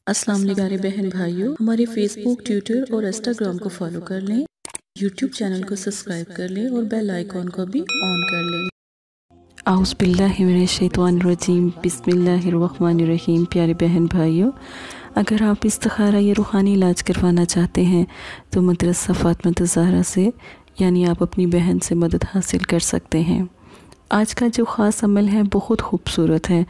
अस्सलाम वालेकुम प्यारे बहन भाइयों, हमारे फेसबुक, ट्विटर और इंस्टाग्राम को फॉलो कर लें, यूट्यूब चैनल को सब्सक्राइब कर लें और बेल आइकॉन को भी ऑन कर लें। आउज़ बिल्लाहि मिनश शैतानिर रजीम, बिस्मिल्लाहिर रहमानिर रहीम। प्यारे बहन भाइयों, अगर आप इस्तिखारा या रूहानी इलाज करवाना चाहते हैं तो मदरसा फ़ातिमा ज़हरा से यानी आप अपनी बहन से मदद हासिल कर सकते हैं। आज का जो ख़ास अमल है बहुत ख़ूबसूरत है।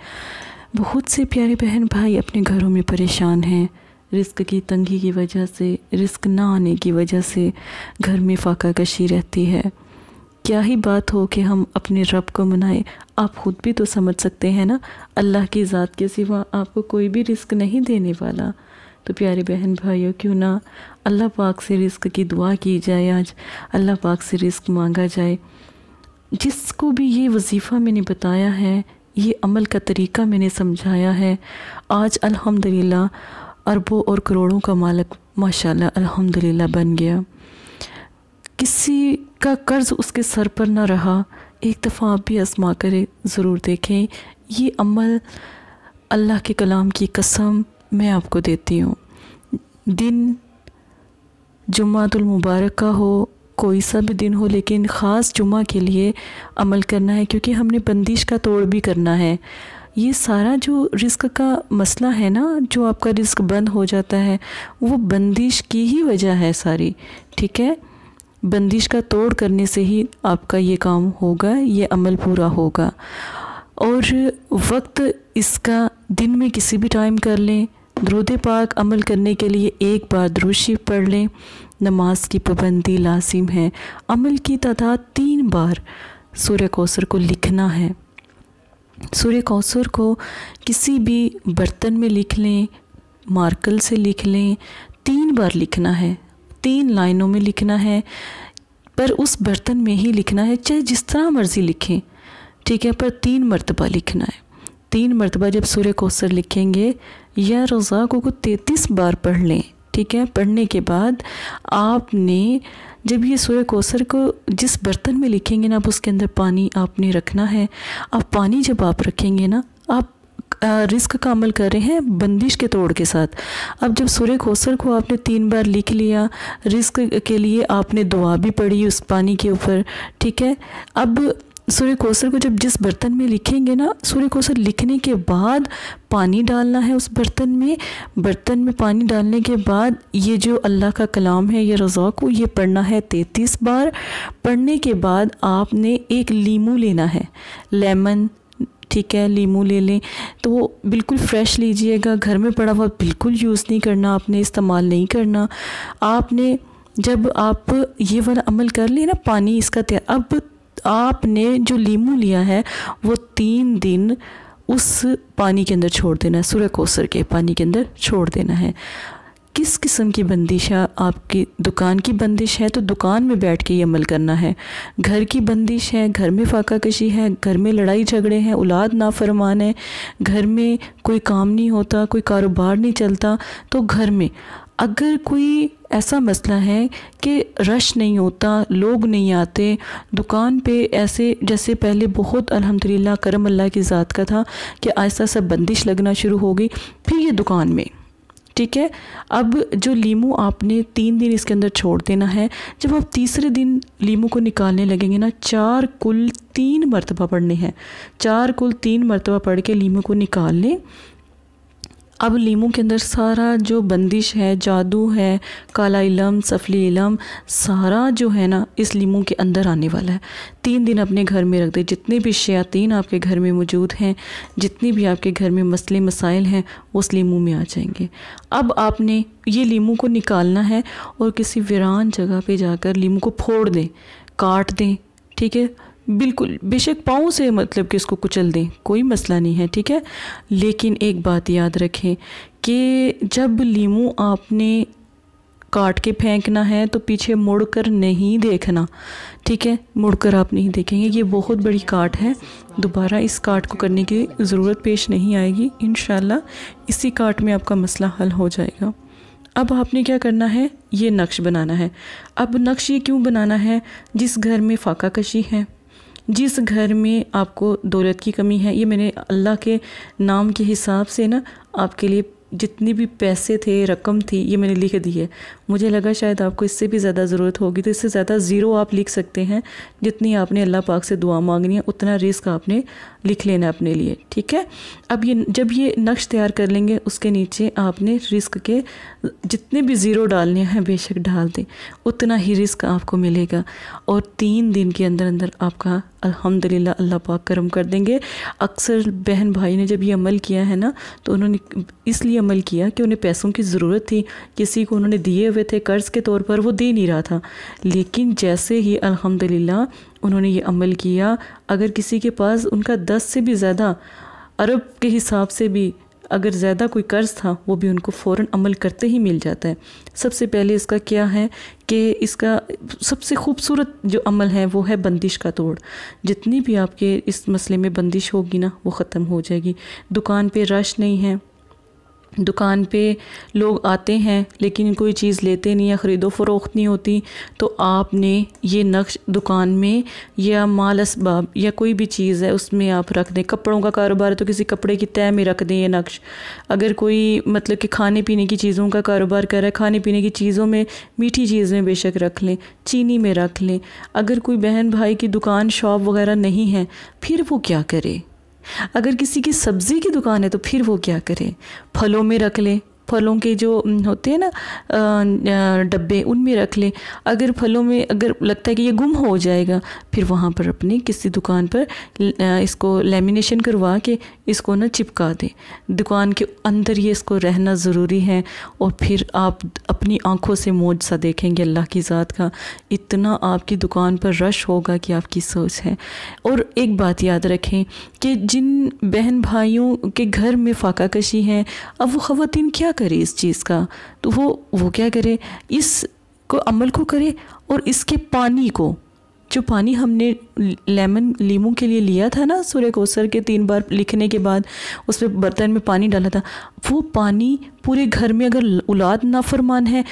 बहुत से प्यारे बहन भाई अपने घरों में परेशान हैं, रिस्क की तंगी की वजह से, रिस्क ना आने की वजह से घर में फाका कशी रहती है। क्या ही बात हो कि हम अपने रब को मनाएं। आप ख़ुद भी तो समझ सकते हैं ना, अल्लाह की ज़ात के सिवा आपको कोई भी रिस्क नहीं देने वाला। तो प्यारे बहन भाइयों, क्यों ना अल्लाह पाक से रिस्क की दुआ की जाए, आज अल्लाह पाक से रिस्क मांगा जाए। जिसको भी ये वजीफ़ा मैंने बताया है, ये अमल का तरीक़ा मैंने समझाया है, आज अल्हम्दुलिल्लाह अरबों और करोड़ों का मालिक माशाल्लाह अल्हम्दुलिल्लाह बन गया। किसी का कर्ज़ उसके सर पर ना रहा। एक दफ़ा आप भी आज़मा कर ज़रूर देखें। ये अमल अल्लाह के कलाम की कसम मैं आपको देती हूँ। दिन जुम्मातुल मुबारक का हो, कोई सा भी दिन हो, लेकिन ख़ास जुम्मा के लिए अमल करना है, क्योंकि हमने बंदिश का तोड़ भी करना है। ये सारा जो रिस्क का मसला है ना, जो आपका रिस्क बंद हो जाता है, वो बंदिश की ही वजह है सारी। ठीक है, बंदिश का तोड़ करने से ही आपका ये काम होगा, ये अमल पूरा होगा। और वक्त इसका दिन में किसी भी टाइम कर लें। दरूद पाक अमल करने के लिए एक बार दुरूद शरीफ पढ़ लें। नमाज की पाबंदी लाजिम है। अमल की तादाद 3 बार सूरह कौसर को लिखना है। सूरह कौसर को किसी भी बर्तन में लिख लें, मार्कर से लिख लें। 3 बार लिखना है, 3 लाइनों में लिखना है, पर उस बर्तन में ही लिखना है, चाहे जिस तरह मर्ज़ी लिखें। ठीक है, पर 3 मरतबा लिखना है। 3 मरतबा जब सूरह कौसर लिखेंगे या रोज़ा को 33 बार पढ़ लें। ठीक है, पढ़ने के बाद आपने जब ये सूरह कौसर को जिस बर्तन में लिखेंगे ना, आप उसके अंदर पानी आपने रखना है। अब पानी जब आप रखेंगे ना, आप रिस्क का अमल कर रहे हैं बंदिश के तोड़ के साथ। अब जब सूरह कौसर को आपने 3 बार लिख लिया, रिस्क के लिए आपने दुआ भी पढ़ी उस पानी के ऊपर। ठीक है, अब सूरह कौसर को जब जिस बर्तन में लिखेंगे ना, सूरह कौसर लिखने के बाद पानी डालना है उस बर्तन में। बर्तन में पानी डालने के बाद ये जो अल्लाह का कलाम है, ये रज़ा को ये पढ़ना है 33 बार। पढ़ने के बाद आपने एक लीमू लेना है, लेमन। ठीक है, लीमू ले लें तो बिल्कुल फ़्रेश लीजिएगा, घर में पड़ा हुआ बिल्कुल यूज़ नहीं करना, आपने इस्तेमाल नहीं करना। आपने जब आप ये वाला अमल कर लें ना, पानी इसका तैयार, अब आपने जो लीमू लिया है वो 3 दिन उस पानी के अंदर छोड़ देना है, सूरह कौसर के पानी के अंदर छोड़ देना है। किस किस्म की बंदिश है? आपकी दुकान की बंदिश है तो दुकान में बैठ के ये अमल करना है। घर की बंदिश है, घर में फाका कशी है, घर में लड़ाई झगड़े हैं, औलाद नाफरमान है, घर में कोई काम नहीं होता, कोई कारोबार नहीं चलता, तो घर में अगर कोई ऐसा मसला है कि रश नहीं होता, लोग नहीं आते दुकान पे, ऐसे जैसे पहले बहुत अल्हम्दुलिल्लाह करम अल्लाह की ज़ात का था कि ऐसा सब बंदिश लगना शुरू हो गई, फिर ये दुकान में। ठीक है, अब जो लीमू आपने 3 दिन इसके अंदर छोड़ देना है। जब आप तीसरे दिन लीमू को निकालने लगेंगे ना, 4 कुल 3 मरतबा पढ़ने हैं। 4 कुल 3 मरतबा पढ़ के लीमू को निकाल लें। अब लीमू के अंदर सारा जो बंदिश है, जादू है, काला इलम, सफली इलम, सारा जो है ना इस लीमू के अंदर आने वाला है। 3 दिन अपने घर में रख दे। जितने भी शयातीन आपके घर में मौजूद हैं, जितने भी आपके घर में मसले मसाइल हैं, उस लीमू में आ जाएंगे। अब आपने ये लीमू को निकालना है और किसी वीरान जगह पे जाकर लीमू को फोड़ दें, काट दें। ठीक है, बिल्कुल बेशक पाँव से मतलब कि इसको कुचल दें, कोई मसला नहीं है। ठीक है, लेकिन एक बात याद रखें कि जब लीमू आपने काट के फेंकना है तो पीछे मुड़कर नहीं देखना। ठीक है, मुड़कर आप नहीं देखेंगे। ये बहुत बड़ी काट है, दोबारा इस काट को करने की ज़रूरत पेश नहीं आएगी। इंशाल्लाह इसी काट में आपका मसला हल हो जाएगा। अब आपने क्या करना है, ये नक्श बनाना है। अब नक्श ये क्यों बनाना है? जिस घर में फाका कशी है, जिस घर में आपको दौलत की कमी है, ये मैंने अल्लाह के नाम के हिसाब से ना आपके लिए जितनी भी पैसे थे, रकम थी, ये मैंने लिख दी है। मुझे लगा शायद आपको इससे भी ज़्यादा ज़रूरत होगी, तो इससे ज़्यादा ज़ीरो आप लिख सकते हैं। जितनी आपने अल्लाह पाक से दुआ मांगनी है उतना रिस्क आपने लिख लेना अपने लिए, ठीक है। अब ये जब ये नक्श तैयार कर लेंगे, उसके नीचे आपने रिस्क के जितने भी ज़ीरो डालने हैं बेशक डाल दें, उतना ही रिस्क आपको मिलेगा। और 3 दिन के अंदर अंदर आपका अल्हम्दुलिल्लाह अल्लाह पाक करम कर देंगे। अक्सर बहन भाई ने जब ये अमल किया है ना, तो उन्होंने इसलिए अमल किया कि उन्हें पैसों की ज़रूरत थी, किसी को उन्होंने दिए हुए थे कर्ज़ के तौर पर, वो दे नहीं रहा था। लेकिन जैसे ही अल्हम्दुलिल्लाह उन्होंने ये अमल किया, अगर किसी के पास उनका 10 से भी ज़्यादा अरब के हिसाब से भी अगर ज़्यादा कोई कर्ज़ था, वो भी उनको फ़ौरन अमल करते ही मिल जाता है। सबसे पहले इसका क्या है कि इसका सबसे खूबसूरत जो अमल है वो है बंदिश का तोड़। जितनी भी आपके इस मसले में बंदिश होगी ना, वो ख़त्म हो जाएगी। दुकान पे रश नहीं है, दुकान पे लोग आते हैं लेकिन कोई चीज़ लेते नहीं है, ख़रीदो फ़रोख्त नहीं होती, तो आपने ये नक्श दुकान में या माल असबाब या कोई भी चीज़ है उसमें आप रख दें। कपड़ों का कारोबार है तो किसी कपड़े की तह में रख दें ये नक्श। अगर कोई मतलब कि खाने पीने की चीज़ों का कारोबार कर रहा है, खाने पीने की चीज़ों में, मीठी चीज़ में बेशक रख लें, चीनी में रख लें। अगर कोई बहन भाई की दुकान शॉप वगैरह नहीं है, फिर वो क्या करे? अगर किसी की सब्ज़ी की दुकान है तो फिर वो क्या करे? फलों में रख ले, फलों के जो होते हैं ना डब्बे, उनमें रख ले। अगर फलों में अगर लगता है कि ये गुम हो जाएगा, फिर वहाँ पर अपनी किसी दुकान पर इसको लेमिनेशन करवा के इसको ना चिपका दें। दुकान के अंदर ये इसको रहना ज़रूरी है। और फिर आप अपनी आँखों से मौजज़ा देखेंगे अल्लाह की ज़ात का। इतना आपकी दुकान पर रश होगा कि आपकी सोच है। और एक बात याद रखें कि जिन बहन भाइयों के घर में फाका कशी है, अब वो ख़वातीन क्या करे इस चीज़ का, तो वो क्या करे, इस को अमल को करे। और इसके पानी को, जो पानी हमने लीमू के लिए लिया था ना सूरह कौसर के 3 बार लिखने के बाद उस पर बर्तन में पानी डाला था, वो पानी पूरे घर में, अगर औलाद नाफरमान है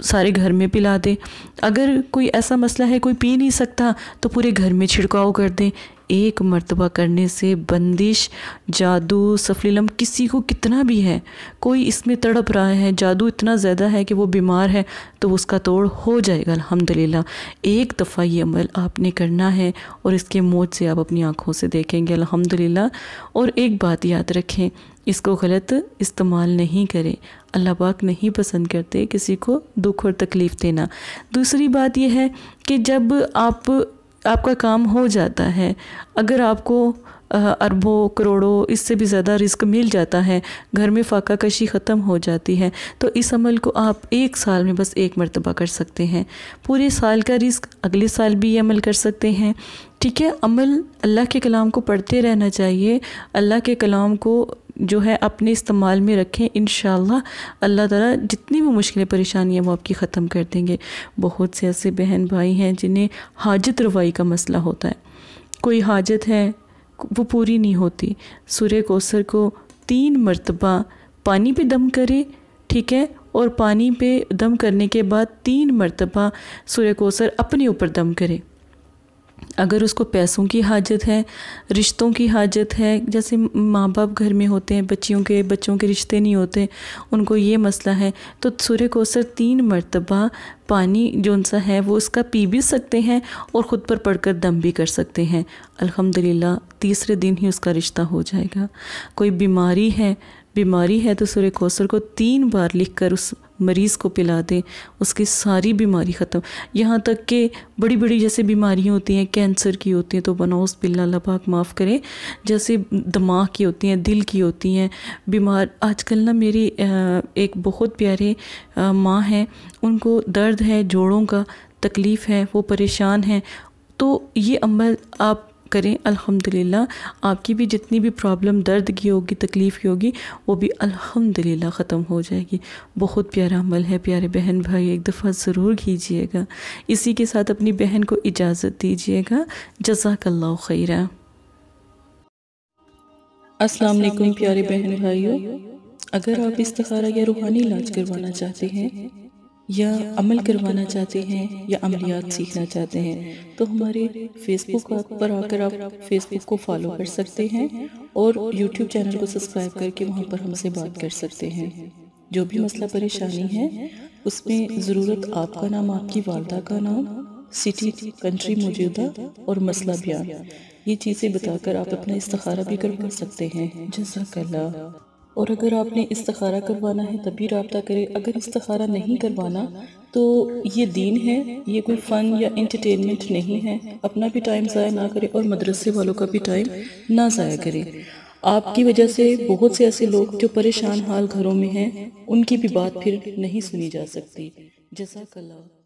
सारे घर में पिला दे। अगर कोई ऐसा मसला है कोई पी नहीं सकता, तो पूरे घर में छिड़काव कर दें। एक मर्तबा करने से बंदिश, जादू, सफलीलम किसी को कितना भी है, कोई इसमें तड़प रहा है, जादू इतना ज़्यादा है कि वो बीमार है, तो उसका तोड़ हो जाएगा अल्हम्दुलिल्लाह। एक दफ़ा ये अमल आपने करना है और इसके मौज से आप अपनी आँखों से देखेंगे अल्हम्दुलिल्लाह। और एक बात याद रखें, इसको गलत इस्तेमाल नहीं करें। अल्लाह पाक नहीं पसंद करते किसी को दुख और तकलीफ़ देना। दूसरी बात यह है कि जब आपका काम हो जाता है, अगर आपको अरबों करोड़ों इससे भी ज़्यादा रिस्क मिल जाता है, घर में फाका कशी ख़त्म हो जाती है, तो इस अमल को आप 1 साल में बस 1 मरतबा कर सकते हैं। पूरे साल का रिस्क अगले साल भी ये अमल कर सकते हैं, ठीक है। अमल अल्लाह के कलाम को पढ़ते रहना चाहिए। अल्लाह के कलाम को जो है अपने इस्तेमाल में रखें। इंशाअल्लाह अल्लाह ताला जितनी भी मुश्किलें परेशानियाँ वो आपकी ख़त्म कर देंगे। बहुत से ऐसे बहन भाई हैं जिन्हें हाजत रवाई का मसला होता है, कोई हाजत है वो पूरी नहीं होती। सूरह कौसर को 3 मरतबा पानी पे दम करे, ठीक है, और पानी पे दम करने के बाद 3 मरतबा सूरह कौसर अपने ऊपर दम करे। अगर उसको पैसों की हाजत है, रिश्तों की हाजत है, जैसे माँ बाप घर में होते हैं, बच्चों के रिश्ते नहीं होते, उनको ये मसला है, तो सूरह कौसर 3 मरतबा पानी जो सा है वो उसका पी भी सकते हैं और ख़ुद पर पढ़कर दम भी कर सकते हैं। अल्हम्दुलिल्लाह तीसरे दिन ही उसका रिश्ता हो जाएगा। कोई बीमारी है तो सूरह कौसर को 3 बार लिखकर उस मरीज़ को पिला दें, उसकी सारी बीमारी ख़त्म। यहाँ तक कि बड़ी बड़ी जैसे बीमारियाँ होती हैं, कैंसर की होती हैं, तो बनौस बिल्ला अल्लाह पाक माफ़ करे, जैसे दिमाग की होती हैं, दिल की होती हैं बीमार। आजकल ना मेरी एक बहुत प्यारे माँ हैं, उनको दर्द है, जोड़ों का तकलीफ़ है, वो परेशान हैं, तो ये अमल आप करें। अल्हम्दुलिल्लाह आपकी भी जितनी भी प्रॉब्लम दर्द की होगी, तकलीफ़ की होगी, वो भी अल्हम्दुलिल्लाह ख़त्म हो जाएगी। बहुत प्यारा अमल है प्यारे बहन भाई, एक दफ़ा ज़रूर कीजिएगा। इसी के साथ अपनी बहन को इजाज़त दीजिएगा। जज़ाकल्लाहु खैरा। अस्सलाम वालेकुम प्यारे बहन भाइयों, अगर आप इस्तिखारा या रूहानी इलाज करवाना चाहते हैं या अमल करवाना चाहते हैं या अमलियात सीखना चाहते हैं तो हमारे फेसबुक पर आकर आप फेसबुक को फॉलो कर सकते हैं और यूट्यूब चैनल को सब्सक्राइब करके वहाँ पर हमसे बात कर सकते हैं। जो भी मसला परेशानी है उसमें ज़रूरत आपका नाम, आपकी वालदा का नाम, सिटी, कंट्री मौजूदा और मसला बयान, ये चीज़ें बताकर आप अपना इस्तिखारा भी करवा सकते हैं। जज़ाकल्लाह। और अगर आपने इस्तिखारा करवाना है तभी रब्ता करें, अगर इस्तिखारा नहीं करवाना तो ये दीन है, ये कोई फ़न या एंटरटेनमेंट नहीं है। अपना भी टाइम ज़ाया ना करें और मदरसे वालों का भी टाइम ना ज़ाया करें। आपकी वजह से बहुत से ऐसे लोग जो परेशान हाल घरों में हैं उनकी भी बात फिर नहीं सुनी जा सकती। जज़ाकल्लाह।